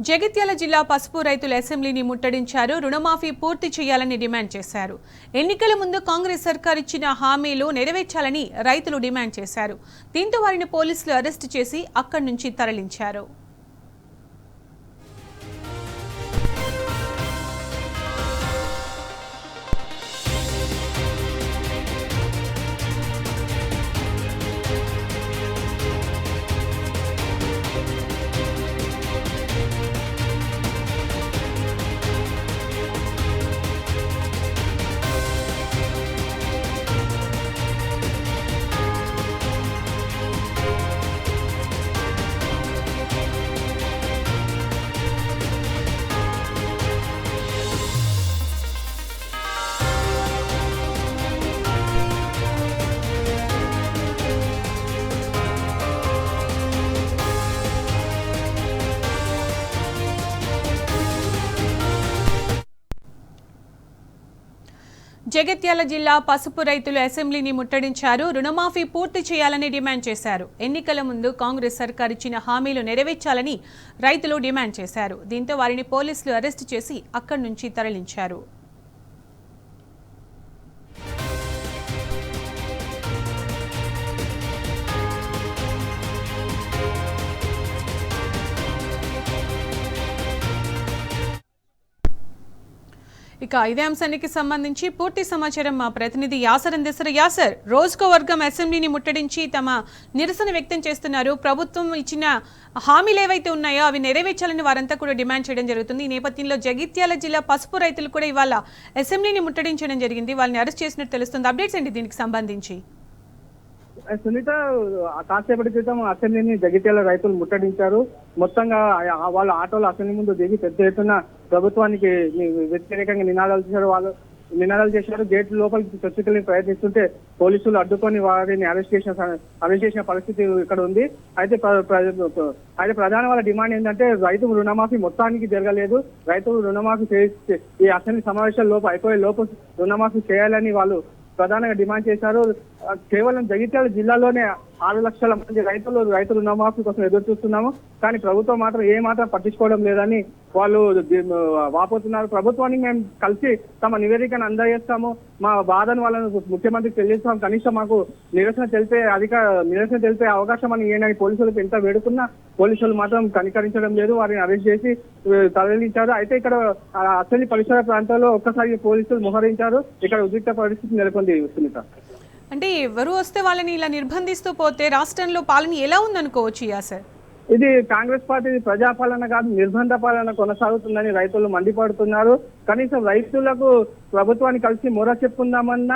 జగిత్యాల జిల్లా పసుపు రైతుల అసెంబ్లీని ముట్టడించారు. రుణమాఫీ పూర్తి చేయాలని డిమాండ్ చేశారు. ఎన్నికల ముందు కాంగ్రెస్ సర్కార్ ఇచ్చిన హామీలు నెరవేర్చాలని రైతులు డిమాండ్ చేశారు. దీంతో వారిని పోలీసులు అరెస్టు చేసి అక్కడి నుంచి తరలించారు. జగిత్యాల జిల్లా పసుపు రైతులు అసెంబ్లీని ముట్టడించారు. రుణమాఫీ పూర్తి చేయాలని డిమాండ్ చేశారు. ఎన్నికల ముందు కాంగ్రెస్ సర్కార్ ఇచ్చిన హామీలు నెరవేర్చాలని రైతులు డిమాండ్ చేశారు. దీంతో వారిని పోలీసులు అరెస్టు చేసి అక్కడి నుంచి తరలించారు. ఇక ఇదే అంశానికి సంబంధించి పూర్తి సమాచారం మా ప్రతినిధి యాసర్ అందిస్తారు. యాసర్, రోజుకో వర్గం అసెంబ్లీని ముట్టడించి తమ నిరసన వ్యక్తం చేస్తున్నారు. ప్రభుత్వం ఇచ్చిన హామీలు ఏవైతే ఉన్నాయో అవి నెరవేర్చాలని వారంతా కూడా డిమాండ్ చేయడం జరుగుతుంది. ఈ నేపథ్యంలో జగిత్యాల జిల్లా పసుపు రైతులు కూడా ఇవాళ అసెంబ్లీని ముట్టడించడం జరిగింది. వాళ్ళని అరెస్ట్ చేసినట్టు తెలుస్తుంది. అప్డేట్స్ ఏంటి దీనికి సంబంధించి? సునీత, కాసేపటి క్రితం అసెంబ్లీని జగిత్యాల రైతులు ముట్టడించారు. మొత్తంగా వాళ్ళ ఆటోలు అసెంబ్లీ ముందు దిగి పెద్ద ఎత్తున ప్రభుత్వానికి వ్యతిరేకంగా నినాదాలు చేశారు. గేట్ లోపలికి చొచ్చుకెళ్ళి ప్రయత్నిస్తుంటే పోలీసులు అడ్డుకొని వారిని అరెస్ట్ చేసిన పరిస్థితి ఇక్కడ ఉంది. అయితే ప్రధాన వాళ్ళ డిమాండ్ ఏంటంటే రైతు రుణమాఫీ మొత్తానికి జరగలేదు. రైతులు రుణమాఫీ ఈ అసెంబ్లీ సమావేశాల లోపు అయిపోయే లోపు రుణమాఫీ చేయాలని వాళ్ళు ప్రధానంగా డిమాండ్ చేశారు. కేవలం జగిత్యాల జిల్లాలోనే 6 లక్షల మంది రైతు రుణమాఫీ కోసం ఎదురు చూస్తున్నాము. కానీ ప్రభుత్వం మాత్రం ఏమాత్రం పట్టించుకోవడం లేదని వాళ్ళు వాపోతున్నారు. ప్రభుత్వానికి మేము కలిసి తమ నివేదికను అందజేస్తాము, మా బాధను వాళ్ళను ముఖ్యమంత్రికి తెలియజేస్తాం, కనీసం మాకు నిరసన తెలిపే అవకాశం అని ఏనని పోలీసులకు ఎంత వేడుకున్నా పోలీసులు మాత్రం కనికరించడం లేదు. వారిని అరెస్ట్ చేసి తరలించారు. అయితే ఇక్కడ అసెంబ్లీ పరిసర ప్రాంతాల్లో ఒక్కసారి పోలీసులు మోహరించారు. ఇక్కడ ఉద్రిక్త పరిస్థితి నెలకొంది. సునీత, అంటే ఎవరు వస్తే వాళ్ళని ఇలా నిర్బంధిస్తూ పోతే రాష్ట్రంలో పాలన ఎలా ఉందనుకోవచ్చు? యాసర్, ఇది కాంగ్రెస్ పార్టీ ప్రజాపాలన కాదు, నిర్బంధ పాలన కొనసాగుతుందని రైతులు మండిపడుతున్నారు. కనీసం రైతులకు ప్రభుత్వాన్ని కలిసి మొర చెప్పుకుందామన్న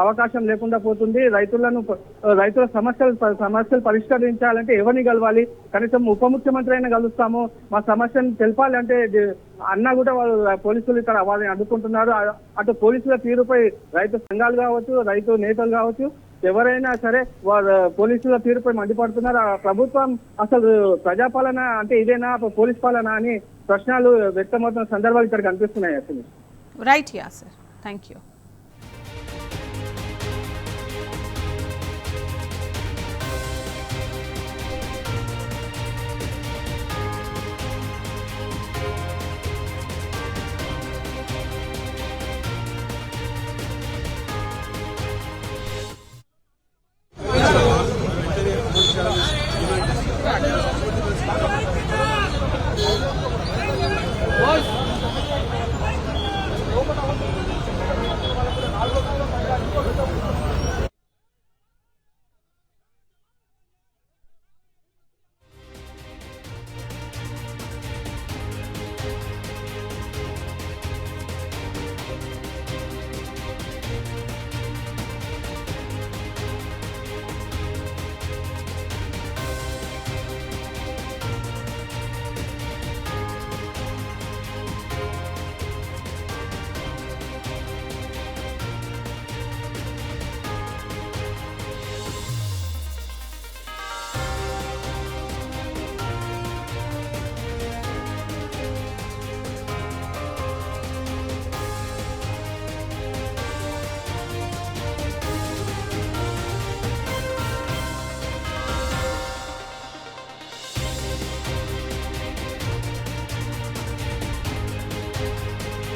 అవకాశం లేకుండా పోతుంది. రైతుల సమస్యలు పరిష్కరించాలంటే ఎవరిని కలవాలి? కనీసం ఉప ముఖ్యమంత్రి అయినా కలుస్తాము, మా సమస్యను తెలపాలంటే అన్నా కూడా వాళ్ళు పోలీసులు ఇక్కడ వాళ్ళని అడ్డుకుంటున్నారు. అటు పోలీసుల తీరుపై రైతు సంఘాలు కావచ్చు, రైతు నేతలు కావచ్చు, ఎవరైనా సరే వారు పోలీసుల తీరుపై మండిపడుతున్నారు. ప్రభుత్వం అసలు ప్రజాపాలన అంటే ఇదేనా, పోలీస్ పాలన అని ప్రశ్నలు వ్యక్తమవుతున్న సందర్భాలు ఇక్కడ కనిపిస్తున్నాయి. అసలు రైట్ యాసర్, థ్యాంక్ యూ.